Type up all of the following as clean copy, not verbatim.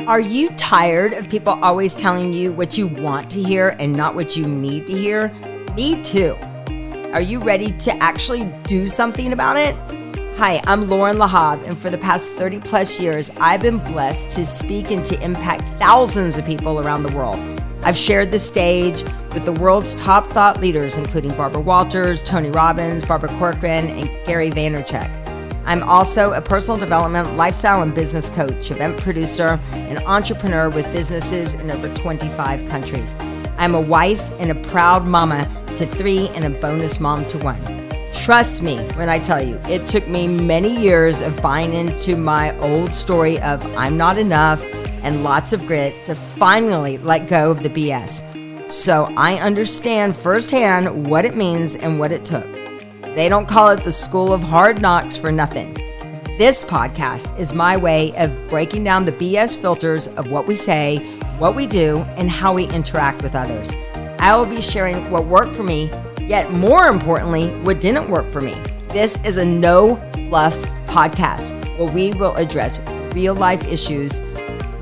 Are you tired of people always telling you what you want to hear and not what you need to hear? Me too. Are you ready to actually do something about it? Hi, I'm Loren Lahav, and for the past 30 plus years, I've been blessed to speak and to impact thousands of people around the world. I've shared the stage with the world's top thought leaders, including Barbara Walters, Tony Robbins, Barbara Corcoran, and Gary Vaynerchuk. I'm also a personal development, lifestyle, and business coach, event producer, and entrepreneur with businesses in over 25 countries. I'm a wife and a proud mama to 3 and a bonus mom to 1. Trust me when I tell you, it took me many years of buying into my old story of I'm not enough and lots of grit to finally let go of the BS. So I understand firsthand what it means and what it took. They don't call it the School of Hard Knocks for nothing. This podcast is my way of breaking down the BS filters of what we say, what we do, and how we interact with others. I will be sharing what worked for me, yet more importantly, what didn't work for me. This is a no fluff podcast where we will address real life issues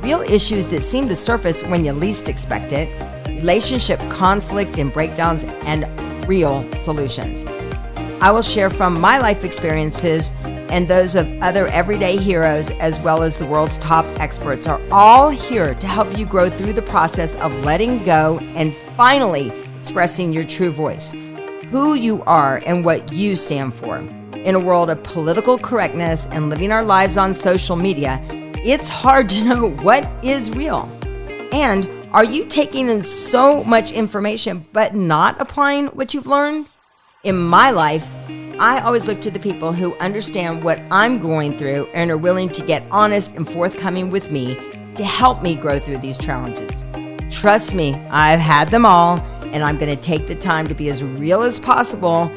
that seem to surface when you least expect it, relationship conflict and breakdowns, and real solutions. I will share from my life experiences and those of other everyday heroes, as well as the world's top experts, are all here to help you grow through the process of letting go and finally expressing your true voice, who you are and what you stand for. In a world of political correctness and living our lives on social media, it's hard to know what is real. And are you taking in so much information but not applying what you've learned? In my life, I always look to the people who understand what I'm going through and are willing to get honest and forthcoming with me to help me grow through these challenges. Trust me, I've had them all, and I'm going to take the time to be as real as possible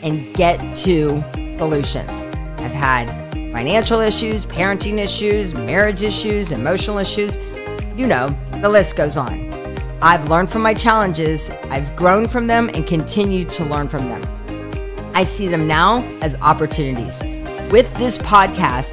and get to solutions. I've had financial issues, parenting issues, marriage issues, emotional issues. You know, the list goes on. I've learned from my challenges, I've grown from them, and continue to learn from them. I see them now as opportunities. With this podcast,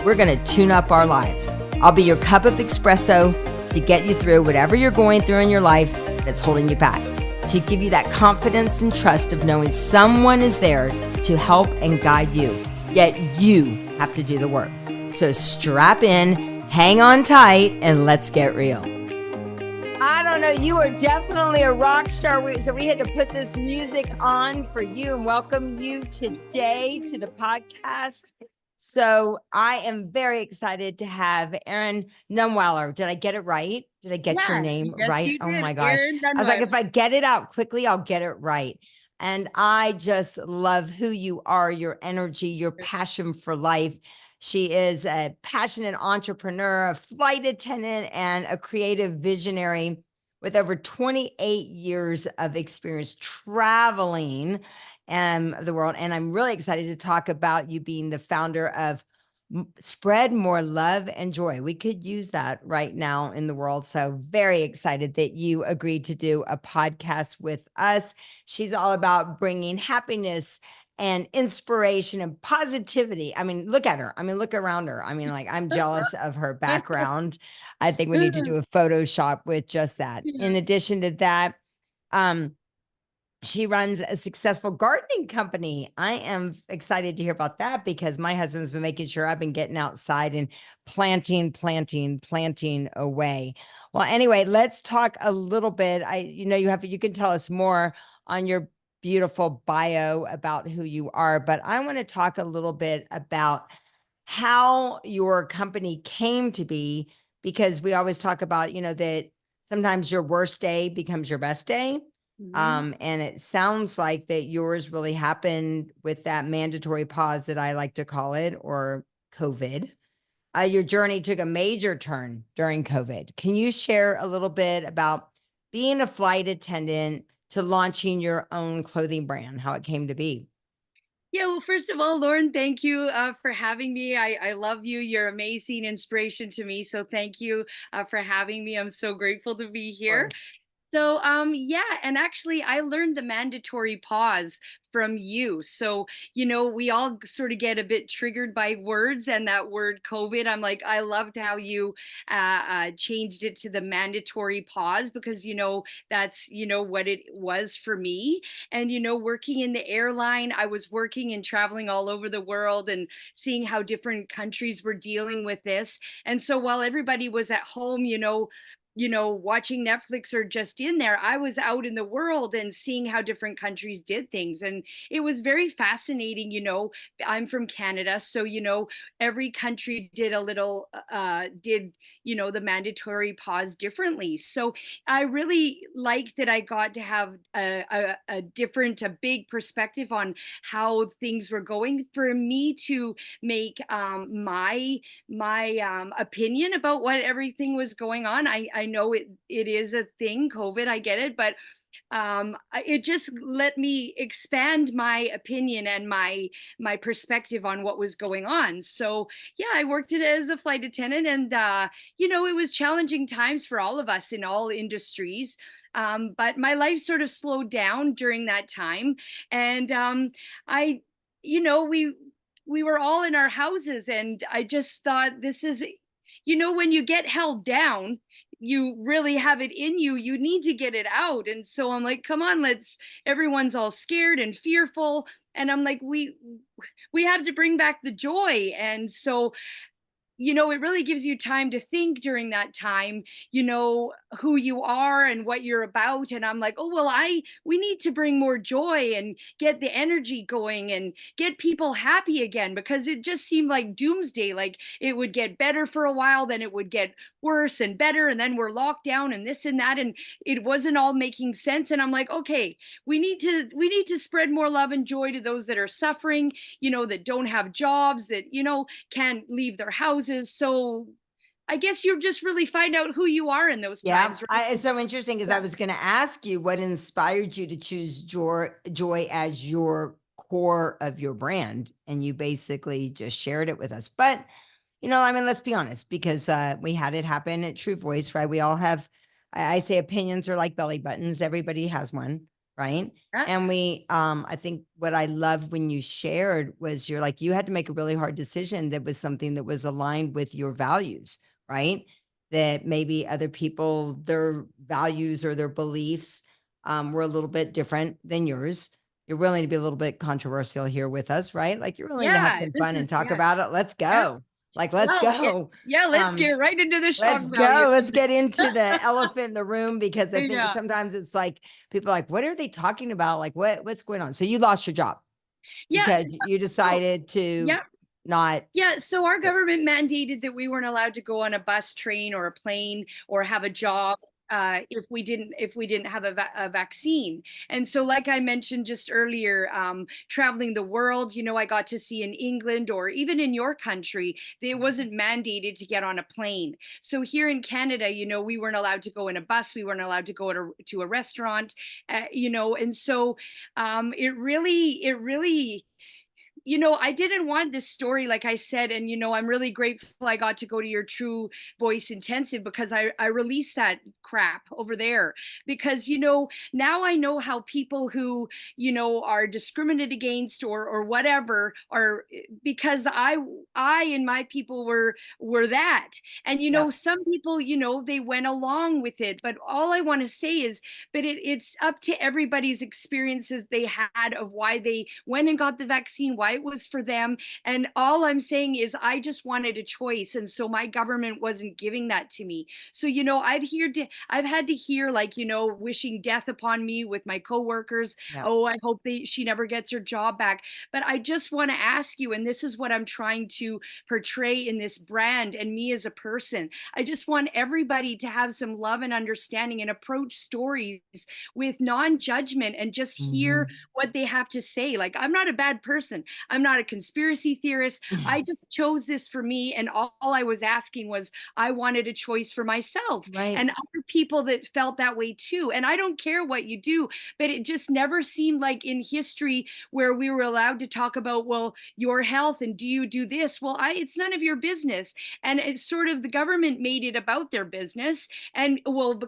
we're going to tune up our lives. I'll be your cup of espresso to get you through whatever you're going through in your life that's holding you back, to give you that confidence and trust of knowing someone is there to help and guide you, yet you have to do the work. So strap in, hang on tight, and let's get real. I don't know. You are definitely a rock star. So we had to put this music on for you and welcome you today to the podcast. So I am very excited to have Erin Nunweiler. Did I get it right? Did I get your name right? You did. Oh my gosh. Erin I was like, if I get it out quickly, I'll get it right. And I just love who you are, your energy, your passion for life. She is a passionate entrepreneur, a flight attendant, and a creative visionary with over 28 years of experience traveling the world. And I'm really excited to talk about you being the founder of Spread More Love and Joy. We could use that right now in the world. So very excited that you agreed to do a podcast with us. She's all about bringing happiness and inspiration and positivity. I mean, look at her. I mean, look around her. I mean, like, I'm jealous of her background. I think we need to do a Photoshop with just that. In addition to that, she runs a successful gardening company. I am excited to hear about that because my husband's been making sure I've been getting outside and planting away. Well, anyway, let's talk a little bit. You can tell us more on your beautiful bio about who you are, but I want to talk a little bit about how your company came to be, because we always talk about, that sometimes your worst day becomes your best day. And it sounds like that yours really happened with that mandatory pause that I like to call it, or COVID. Your journey took a major turn during COVID. Can you share a little bit about being a flight attendant to launching your own clothing brand, how it came to be? Yeah, well, first of all, Loren, thank you for having me. I love you. You're amazing inspiration to me. So thank you for having me. I'm so grateful to be here. So, yeah, and actually, I learned the mandatory pause from you. So, we all sort of get a bit triggered by words, and that word COVID. I'm like, I loved how you changed it to the mandatory pause, because that's what it was for me. And working in the airline, I was working and traveling all over the world and seeing how different countries were dealing with this. And so while everybody was at home, watching Netflix or just in there, I was out in the world and seeing how different countries did things. And it was very fascinating. I'm from Canada. So, every country did a little, the mandatory pause differently. So I really liked that I got to have a big perspective on how things were going for me to make my opinion about what everything was going on. I know it is a thing, COVID, I get it, but it just let me expand my opinion and my perspective on what was going on. So yeah, I worked it as a flight attendant, and it was challenging times for all of us in all industries. But my life sort of slowed down during that time, and I we were all in our houses, and I just thought, this is, when you get held down, you really have it in you, you need to get it out. And so I'm like, come on, everyone's all scared and fearful, and I'm like, we have to bring back the joy. And so it really gives you time to think during that time, who you are and what you're about. And I'm like, oh, well, we need to bring more joy and get the energy going and get people happy again, because it just seemed like doomsday. Like it would get better for a while, then it would get worse and better. And then we're locked down and this and that. And it wasn't all making sense. And I'm like, okay, we need to spread more love and joy to those that are suffering, that don't have jobs, that, can't leave their houses. So I guess you just really find out who you are in those Yeah, times, right? it's so interesting because Yeah. I was going to ask you what inspired you to choose joy as your core of your brand, and you basically just shared it with us. But I mean, let's be honest, because we had it happen at True Voice, right? We all have, I say, opinions are like belly buttons. Everybody has one, right? Yeah. And I think what I loved when you shared was you're like, you had to make a really hard decision that was something that was aligned with your values, right? That maybe other people, their values or their beliefs were a little bit different than yours. You're willing to be a little bit controversial here with us, right? Like you're willing to have Yeah, some this fun is, and talk yeah. about it. Let's Yeah. go. Like, let's Well, yeah, go. yeah, let's get right into the shock Let's value. go. Let's get into the elephant in the room, because I think Yeah. sometimes it's like people are like, what are they talking about? Like, what's going on? So you lost your job Yeah. because you So, decided to yeah. not. Yeah, so our government mandated that we weren't allowed to go on a bus, train, or a plane or have a job if we didn't have a vaccine. And so, like I mentioned just earlier, traveling the world, I got to see in England or even in your country, it wasn't mandated to get on a plane. So here in Canada, we weren't allowed to go in a bus, we weren't allowed to go to a restaurant, and so it really I didn't want this story, like I said, and I'm really grateful I got to go to your True Voice Intensive, because I released that crap over there. Because now I know how people who are discriminated against or whatever are, because I and my people were that. And Yep. some people, they went along with it, but all I want to say is, but it's up to everybody's experiences they had of why they went and got the vaccine, why it was for them. And all I'm saying is, I just wanted a choice, and so my government wasn't giving that to me. So I've had to hear, like, wishing death upon me with my coworkers. Yep. Oh, I hope she never gets her job back. But I just want to ask you, and this is what I'm trying to portray in this brand and me as a person, I just want everybody to have some love and understanding and approach stories with non-judgment and just hear Mhm. what they have to say. Like, I'm not a bad person. I'm not a conspiracy theorist. I just chose this for me. And all I was asking was, I wanted a choice for myself Right. and other people that felt that way too. And I don't care what you do, but it just never seemed like in history where we were allowed to talk about, well, your health and do you do this? Well, it's none of your business. And it's sort of the government made it about their business. And well,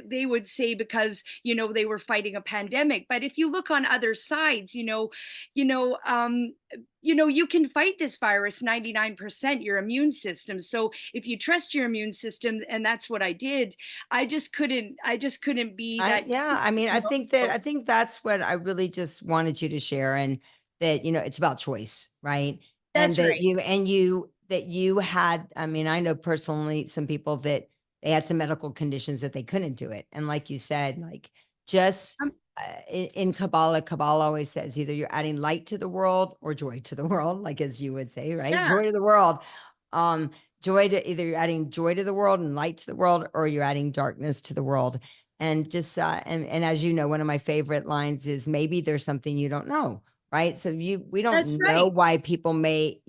they would say because, they were fighting a pandemic. But if you look on other sides, you know, um, you can fight this virus 99% your immune system. So if you trust your immune system, and that's what I did, I just couldn't be that. Yeah, I mean, I think that's what I really just wanted you to share, and that, it's about choice, right? And That's that right. you had, I mean, I know personally some people that they had some medical conditions that they couldn't do it. And like you said, like, just Um, in Kabbalah always says either you're adding light to the world or joy to the world, like as you would say, right? yeah, Joy to the world. Um, joy to either you're adding joy to the world and light to the world, or you're adding darkness to the world. And just and as you know, one of my favorite lines is, maybe there's something you don't know, right? So we that's don't know right. why people maybe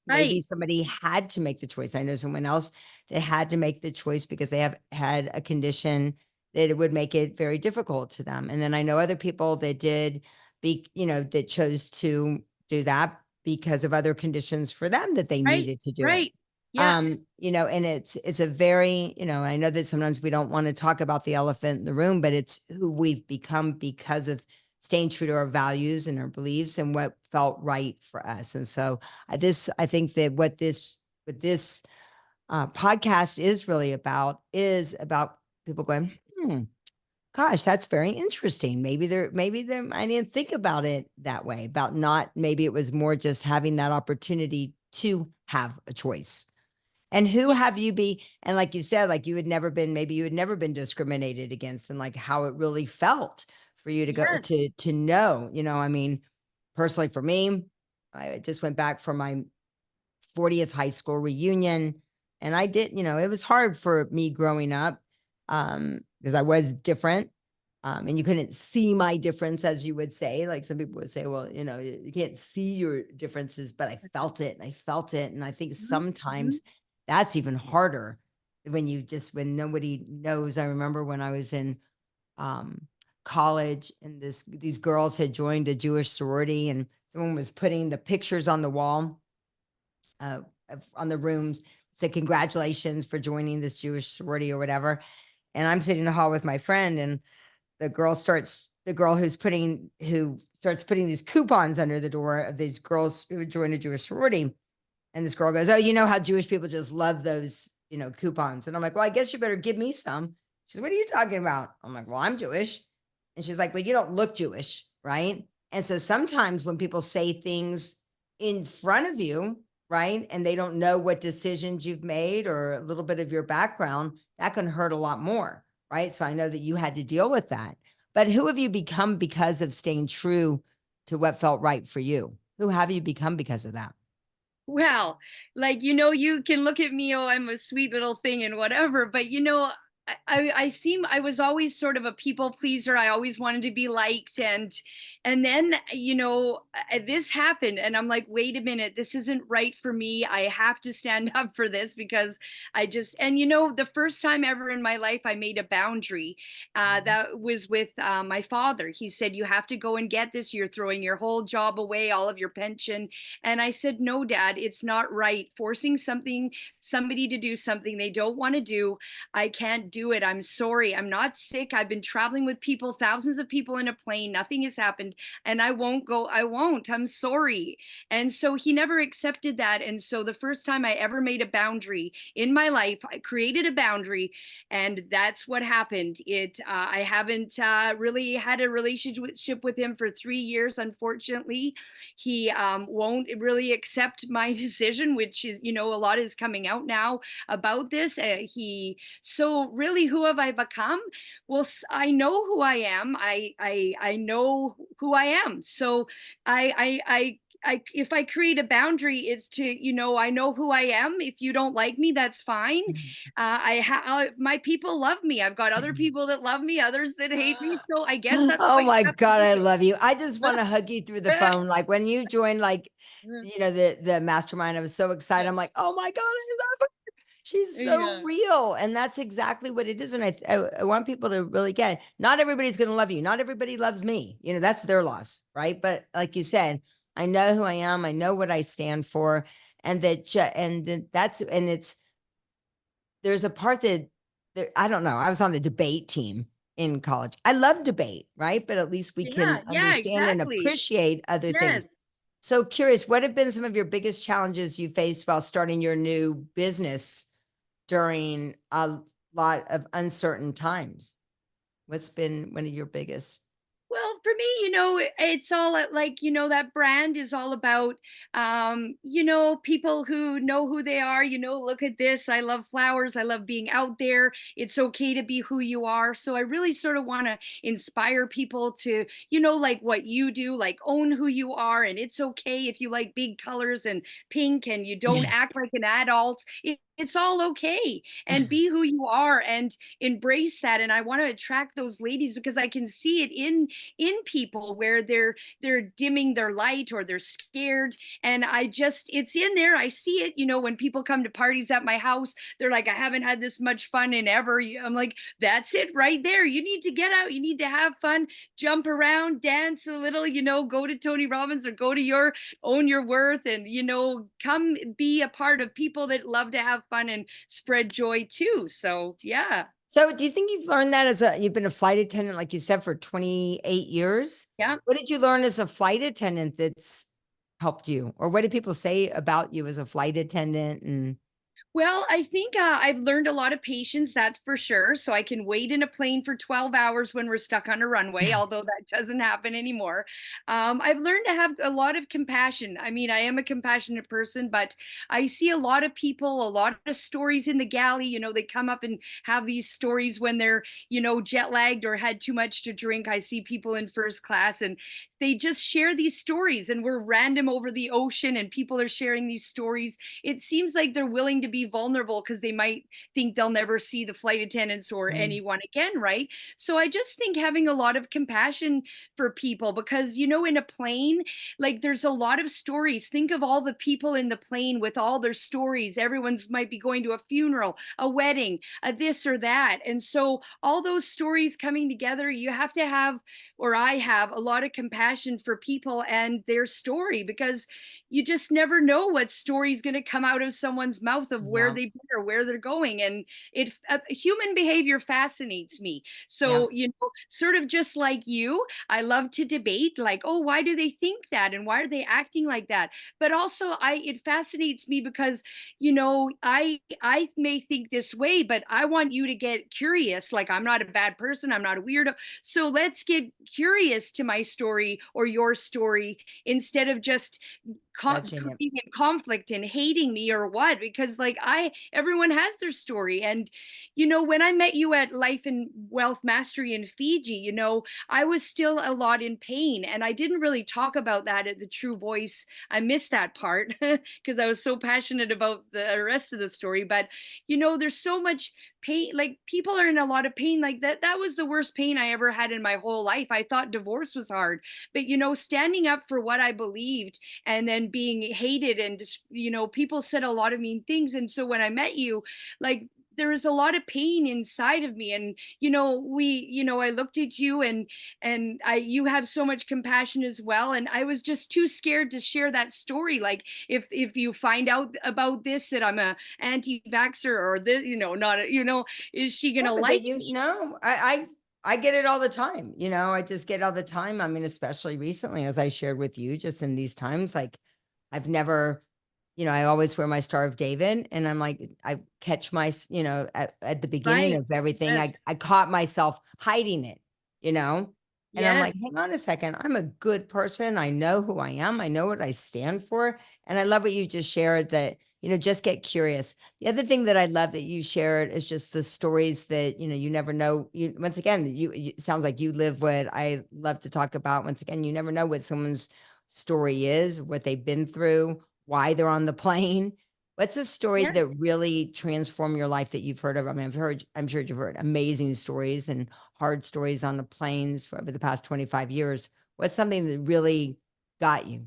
Right. somebody had to make the choice. I know someone else that had to make the choice because they have had a condition that it would make it very difficult to them. And then I know other people that that chose to do that because of other conditions for them that they Right. needed to do it. Right. Yeah. And it's a very, I know that sometimes we don't want to talk about the elephant in the room, but it's who we've become because of staying true to our values and our beliefs and what felt right for us. And so I think that what this podcast is about people going, gosh, that's very interesting. Maybe I didn't think about it that way, about not, maybe it was more just having that opportunity to have a choice. And who have you be, and like you said, like maybe you had never been discriminated against, and like how it really felt for you to go Yes. to know, I mean, personally for me, I just went back for my 40th high school reunion. And I did, it was hard for me growing up, because I was different. And you couldn't see my difference, as you would say. Like some people would say, well, you can't see your differences, but I felt it and I felt it. And I think Mhm, mhm. sometimes that's even harder when nobody knows. I remember when I was in um, college, and these girls had joined a Jewish sorority, and someone was putting the pictures on the wall, uh, on the rooms, said congratulations for joining this Jewish sorority or whatever. And I'm sitting in the hall with my friend, and the girl who starts putting these coupons under the door of these girls who joined a Jewish sorority. And this girl goes, "Oh, you know how Jewish people just love those, coupons." And I'm like, "Well, I guess you better give me some." She's, "What are you talking about?" I'm like, "Well, I'm Jewish." And she's like, "Well, you don't look Jewish, right?" And so sometimes when people say things in front of you, right, and they don't know what decisions you've made or a little bit of your background, that can hurt a lot more, right? So I know that you had to deal with that. But who have you become because of staying true to what felt right for you? Who have you become because of that? Well, like, you can look at me, oh, I'm a sweet little thing and whatever, but I was always sort of a people pleaser. I always wanted to be liked, and then this happened, and I'm like, wait a minute, this isn't right for me. I have to stand up for this because and the first time ever in my life I made a boundary. Mhm. That was with my father. He said, you have to go and get this. You're throwing your whole job away, all of your pension. And I said, no, Dad, it's not right. Forcing somebody to do something they don't want to do. I can't do it. I'm sorry. I'm not sick. I've been traveling with people, thousands of people in a plane. Nothing has happened. And I won't go. I won't. I'm sorry. And so he never accepted that. And so the first time I ever made a boundary in my life, I created a boundary. And that's what happened. I haven't really had a relationship with him for 3 years, unfortunately. He won't really accept my decision, which is, a lot is coming out now about this. So really, who have I become? Well, I know who I am. I know who I am. So I if I create a boundary, it's to, I know who I am. If you don't like me, that's fine. My people love me. I've got other people that love me, others that hate me. So I guess that's Oh what you my have to God, I do. love you. I just want to hug you through the phone. Like when you joined, like, the mastermind, I was so excited. Yeah. I'm like, oh my God, I love her. She's so Yeah. real. And that's exactly what it is. And I want people to really get it. Not everybody's going to love you. Not everybody loves me. That's their loss. Right. But like you said, I know who I am. I know what I stand for. And there's a part that I don't know. I was on the debate team in college. I love debate, right? But at least we Yeah. can Yeah. understand and Exactly. appreciate other things. Yes. So curious, what have been some of your biggest challenges you faced while starting your new business during a lot of uncertain times? What's been one of your biggest? Well, for me, it's all like, that brand is all about, people who know who they are, look at this. I love flowers. I love being out there. It's okay to be who you are. So I really sort of want to inspire people to, like what you do, like own who you are. And it's okay if you like big colors and pink and you don't act like an adult. It's all okay, and be who you are and embrace that. And I want to attract those ladies because I can see it in people where they're dimming their light or they're scared, and it's in there. I see it, when people come to parties at my house, they're like, I haven't had this much fun in ever. I'm like, that's it right there. You need to get out, you need to have fun, jump around, dance a little, go to Tony Robbins or go to your Own Your Worth, and come be a part of people that love to have fun and spread joy too. So yeah. So do you think you've learned that you've been a flight attendant, like you said, for 28 years? Yeah. What did you learn as a flight attendant that's helped you? Or what did people say about you as a flight attendant? And Well, I think I've learned a lot of patience, that's for sure. So I can wait in a plane for 12 hours when we're stuck on a runway, although that doesn't happen anymore. I've learned to have a lot of compassion. I mean, I am a compassionate person, but I see a lot of people, a lot of stories in the galley. They come up and have these stories when they're, jet lagged or had too much to drink. I see people in first class and they just share these stories, and we're random over the ocean and people are sharing these stories. It seems like they're willing to be vulnerable because they might think they'll never see the flight attendants or mm, anyone again, right? So I just think having a lot of compassion for people, because in a plane, like there's a lot of stories. Think of all the people in the plane with all their stories. Everyone's might be going to a funeral, a wedding, a this or that. And so all those stories coming together, you have to have, or I have, a lot of compassion for people and their story, because you just never know what story is going to come out of someone's mouth of where yeah, they've been or where they're going. And human behavior fascinates me. yeah, So, sort of just like you, I love to debate, like, oh, why do they think that? And why are they acting like that? But also it fascinates me because, I may think this way, but I want you to get curious. Like, I'm not a bad person. I'm not a weirdo. So let's get curious to my story or your story instead of just judging it. creating conflict and hating me or what, because like everyone has their story. And when I met you at Life and Wealth Mastery in Fiji, I was still a lot in pain, and I didn't really talk about that at the True Voice. I missed that part because I was so passionate about the rest of the story. But there's so much pain, like people are in a lot of pain. Like that was the worst pain I ever had in my whole life. I thought divorce was hard, but standing up for what I believed and then being hated, and just people said a lot of mean things. And so when I met you, like there was a lot of pain inside of me. And I looked at you, and you have so much compassion as well, and I was just too scared to share that story. Like if you find out about this, that I'm a anti-vaxxer, or this, not a, is she Yeah, gonna but like that you me? know, I get it all the time. I just get it all the time. I mean, especially recently, as I shared with you, just in these times, like I've never, I always wear my Star of David, and I'm like, I catch at the beginning Right. of everything, Yes. I caught myself hiding it, you know, and I'm Yes. like, hang on a second, I'm a good person. I know who I am. I know what I stand for, and I love what you just shared that. Just get curious. The other thing that I love that you shared is just the stories that, you never know. Once again, it sounds like you live what I love to talk about. Once again, you never know what someone's story is, what they've been through, why they're on the plane. What's a story Yeah. that really transformed your life that you've heard of? I mean, I'm sure you've heard amazing stories and hard stories on the planes for over the past 25 years. What's something that really got you?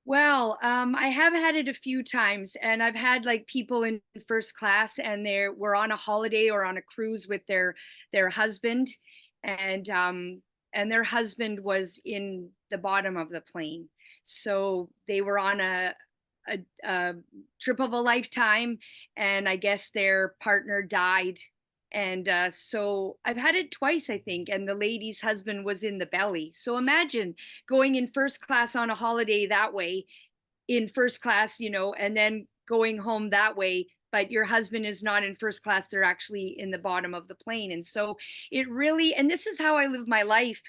Well, I have had it a few times, and I've had like people in first class, and they were on a holiday or on a cruise with their husband, and um, and their husband was in the bottom of the plane, so they were on a trip of a lifetime, and I guess their partner died. And so I've had it twice, I think, and the lady's husband was in the belly. So imagine going in first class on a holiday that way, in first class, and then going home that way, but your husband is not in first class, they're actually in the bottom of the plane. And so it really, and this is how I live my life.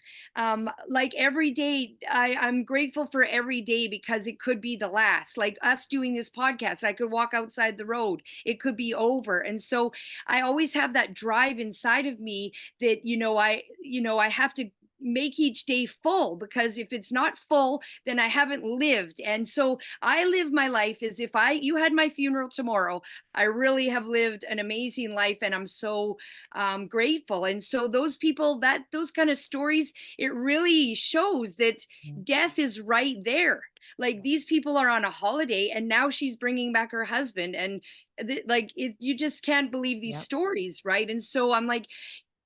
Like every day, I'm grateful for every day, because it could be the last. Like us doing this podcast, I could walk outside the road, it could be over. And so I always have that drive inside of me that, I have to make each day full, because if it's not full, then I haven't lived. And so I live my life as if you had my funeral tomorrow. I really have lived an amazing life, and I'm so grateful. And so those people, those kind of stories, it really shows that Mm. death is right there. Like these people are on a holiday, and now she's bringing back her husband, and you just can't believe these Yep. stories, right? And so I'm like,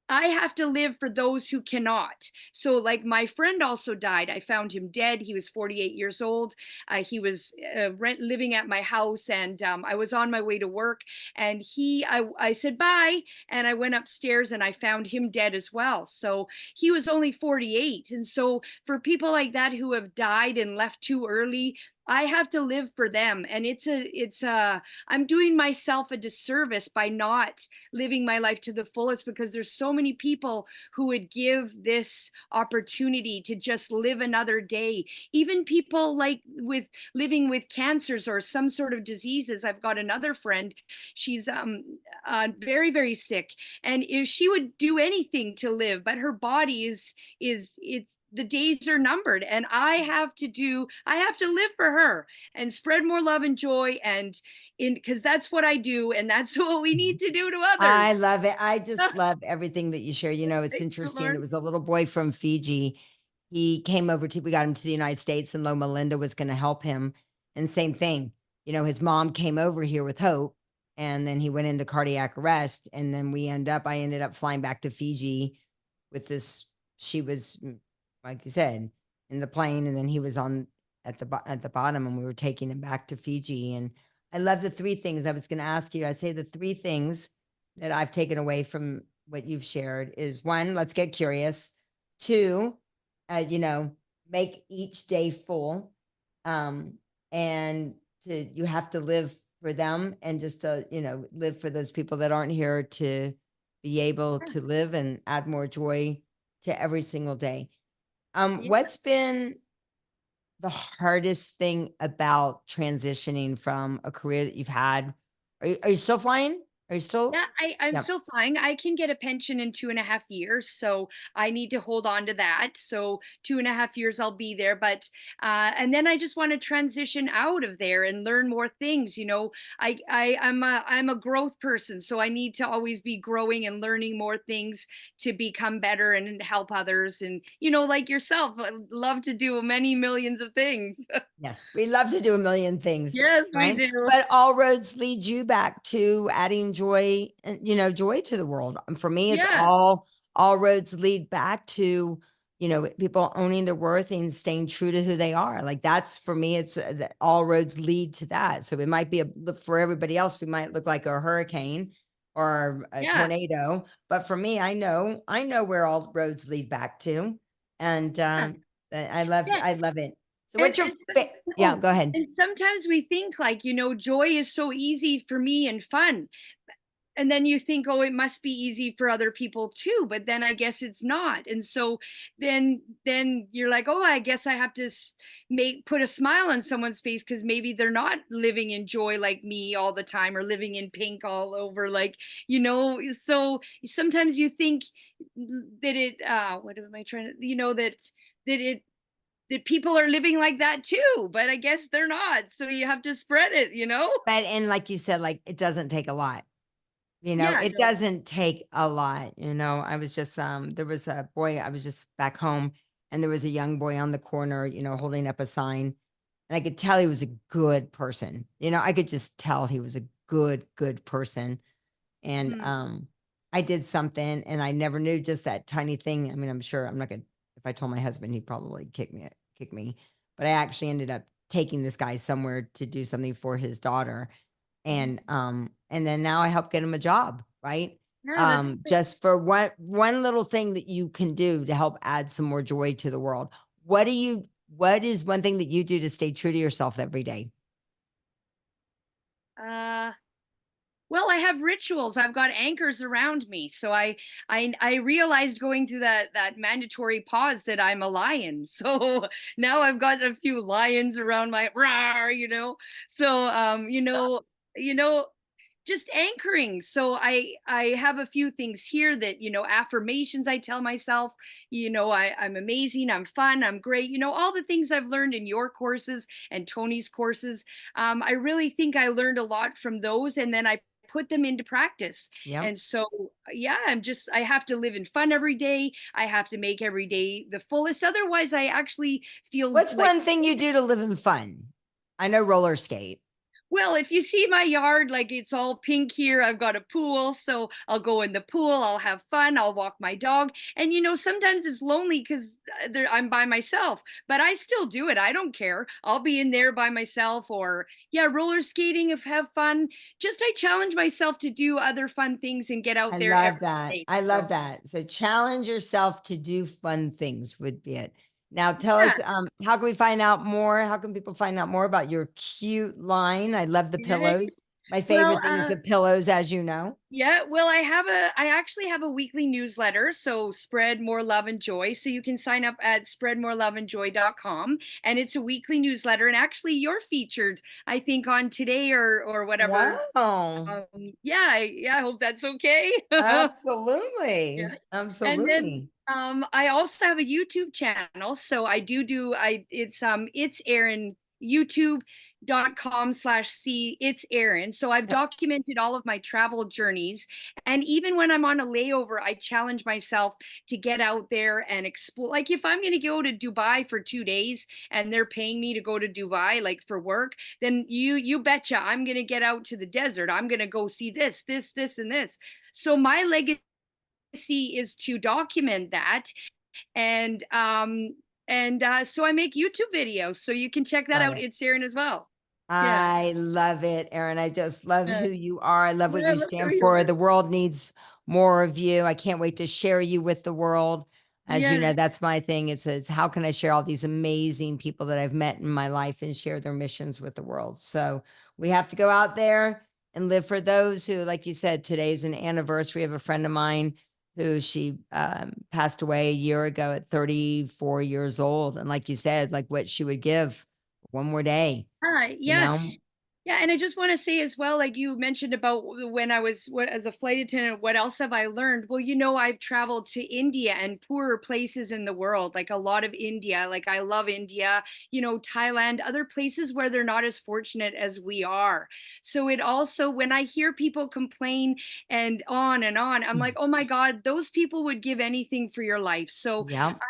I have to live for those who cannot. So, like, my friend also died. I found him dead. He was 48 years old. He was living at my house, and I was on my way to work. And I said bye, and I went upstairs, and I found him dead as well. So he was only 48. And so, for people like that who have died and left too early, I have to live for them. And I'm doing myself a disservice by not living my life to the fullest, because there's so many people who would give this opportunity to just live another day. Even people like with living with cancers or some sort of diseases. I've got another friend, she's very very sick, and if she would do anything to live, but her body is it's the days are numbered, and I have to live for her and spread more love and joy, and in because that's what I do, and that's what we need to do to others. I love it. I just love everything that you share. It's Thank you, interesting. There Loren. was a little boy from Fiji. He came over we got him to the United States, and Loma Linda was going to help him. And same thing, his mom came over here with hope, and then he went into cardiac arrest. And then I ended up flying back to Fiji with this. She was, like you said, in the plane, and then he was on at the bottom, and we were taking him back to Fiji. And I love the three things I was going to ask you. I'd say the three things that I've taken away from what you've shared is: one, let's get curious; two, make each day full, and you have to live for them, and just to live for those people that aren't here, to be able to live and add more joy to every single day. Yeah. What's been the hardest thing about transitioning from a career that you've had? Are you still flying? Are you still? Yeah, I'm Yep. still flying. I can get a pension in 2.5 years, so I need to hold on to that. So 2.5 years I'll be there, but and then I just want to transition out of there and learn more things. I'm a growth person, so I need to always be growing and learning more things to become better and help others. And like yourself, I love to do many millions of things. Yes, we love to do a million things, Yes, we right? do. But all roads lead you back to adding joy and joy to the world. And for me, it's Yeah, all roads lead back to people owning their worth and staying true to who they are. Like that's for me, it's all roads lead to that. So it might be for everybody else, we might look like a hurricane or a yeah, tornado, but for me, I know where all roads lead back to, and yeah, yeah. I love it. So And what's your and yeah, go ahead. and sometimes we think like, joy is so easy for me and fun. And then you think, oh, it must be easy for other people too, but then I guess it's not. And so then you're like, oh, I guess I have to put a smile on someone's face, because maybe they're not living in joy like me all the time, or living in pink all over, like, so sometimes you think that what am I trying to, that it that people are living like that too, but I guess they're not. So you have to spread it, you know? But and like you said, like it doesn't take a lot. Yeah, It no. doesn't take a lot. I was just there was a boy, I was just back home and there was a young boy on the corner, holding up a sign. And I could tell he was a good person. I could just tell he was a good person. And Mm. I did something and I never knew just that tiny thing. I mean, I'm sure I'm not gonna if I told my husband, he'd probably kick me. But I actually ended up taking this guy somewhere to do something for his daughter. And then now I help get him a job, right? Yeah, that's Just for one little thing that you can do to help add some more joy to the world. What is one thing that you do to stay true to yourself every day? uh well, I have rituals. I've got anchors around me. So I realized going through that mandatory pause that I'm a lion. So now I've got a few lions around my rawr, you know. So you know, just anchoring. So I have a few things here that, affirmations I tell myself, I'm amazing, I'm fun, I'm great, all the things I've learned in your courses and Tony's courses. I really think I learned a lot from those, and then I put them into practice. Yep. And so, yeah, I have to live in fun every day. I have to make every day the fullest. Otherwise, I actually feel What's like, one thing you do to live in fun? I know roller skate. well, if you see my yard, like it's all pink here, I've got a pool. So I'll go in the pool, I'll have fun, I'll walk my dog. And, sometimes it's lonely because I'm by myself, but I still do it. I don't care. I'll be in there by myself, or, yeah, roller skating, if have fun. Just I challenge myself to do other fun things and get I out there love every that. day. I So, love that. So challenge yourself to do fun things would be it. Now tell yeah, us, how can we find out more? How can people find out more about your cute line? I love the yeah. pillows. My Well, favorite thing is the pillows, as you know. yeah, well, I actually have a weekly newsletter, so spread more love and joy. So you can sign up at spreadmoreloveandjoy.com, and it's a weekly newsletter. And actually you're featured, I think, on today or whatever. Wow. Yeah, I hope that's okay. Yeah. Absolutely. And then Absolutely. I also have a YouTube channel. So I do it's Erin, youtube.com/c it's Erin. So I've documented all of my travel journeys. And even when I'm on a layover, I challenge myself to get out there and explore. Like if I'm gonna go to Dubai for 2 days and they're paying me to go to Dubai, like for work, then you betcha I'm gonna get out to the desert. I'm gonna go see this, and this. So my legacy is to document that, and so I make YouTube videos, so you can check that Love out. it. It's Erin as well. Yeah. I love it, Erin. I just love Yeah. who you are. I love what Yeah, you love who stand you for. are. The world needs more of you. I can't wait to share you with the world. As you Yes. know, that's my thing. It's how can I share all these amazing people that I've met in my life and share their missions with the world? So we have to go out there and live for those who, like you said, today's an anniversary of a friend of mine who she passed away a year ago at 34 years old. And like you said, like what she would give one more day, you Yeah. know? Yeah, and I just want to say as well, like you mentioned about when I was as a flight attendant, what else have I learned? Well, I've traveled to India and poorer places in the world, like a lot of India. Like I love India, Thailand, other places where they're not as fortunate as we are. So it also, when I hear people complain and on, I'm like, oh my God, those people would give anything for your life. So Yep.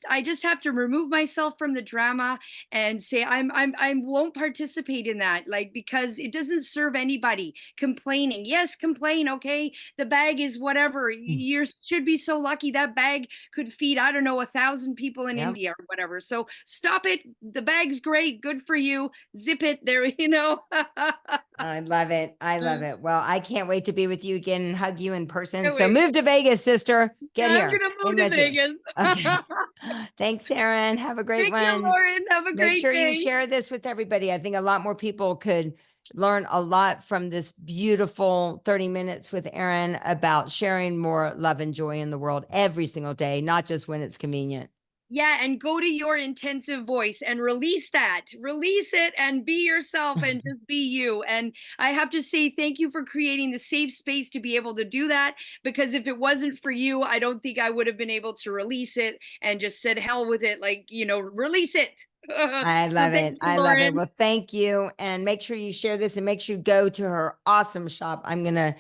I just have to remove myself from the drama and say I won't participate in that, like, because it doesn't serve anybody. Complaining, yes, complain, okay, the bag is whatever, you should be so lucky that bag could feed, I don't know, 1,000 people in Yep. India or whatever. So stop it. The bag's great, good for you, zip it there. I love it. I love it. Well, I can't wait to be with you again and hug you in person. Can't So wait. move to Vegas, sister. Get I'm here. gonna We move to miss you. Vegas. Okay. Thanks, Erin. Have a great Thank you, one. Loren. Have a Make great sure you day. share this with everybody. I think a lot more people could learn a lot from this beautiful 30 minutes with Erin about sharing more love and joy in the world every single day, not just when it's convenient. Yeah, and go to your intensive voice and release that. Release it and be yourself and just be you. And I have to say thank you for creating the safe space to be able to do that, because if it wasn't for you, I don't think I would have been able to release it and just said hell with it, like, release it. I So love thank it. you, I love it. Loren. Well, thank you. And make sure you share this and make sure you go to her awesome shop. I'm going to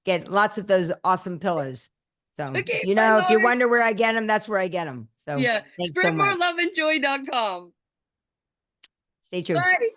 get lots of those awesome pillows. So, Okay, bye, if you Loren. wonder where I get them, that's where I get them. So Yeah, thanks so much. spreadmoreloveandjoy.com. Stay true. Bye.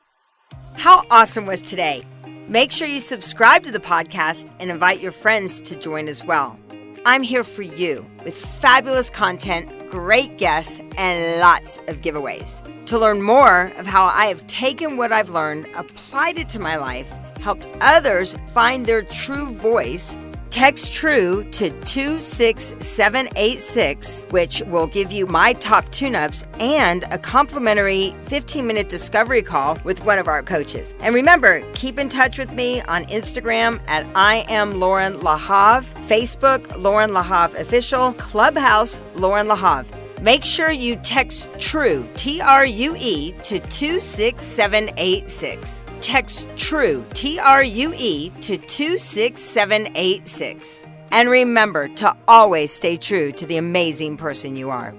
How awesome was today? Make sure you subscribe to the podcast and invite your friends to join as well. I'm here for you with fabulous content, great guests, and lots of giveaways. To learn more of how I have taken what I've learned, applied it to my life, helped others find their true voice, text TRUE to 26786, which will give you my top tune-ups and a complimentary 15-minute discovery call with one of our coaches. And remember, keep in touch with me on Instagram at I am Loren Lahav, Facebook Loren Lahav Official, Clubhouse Loren Lahav. Make sure you text TRUE, TRUE, to 26786. Text TRUE, TRUE, to 26786. And remember to always stay true to the amazing person you are.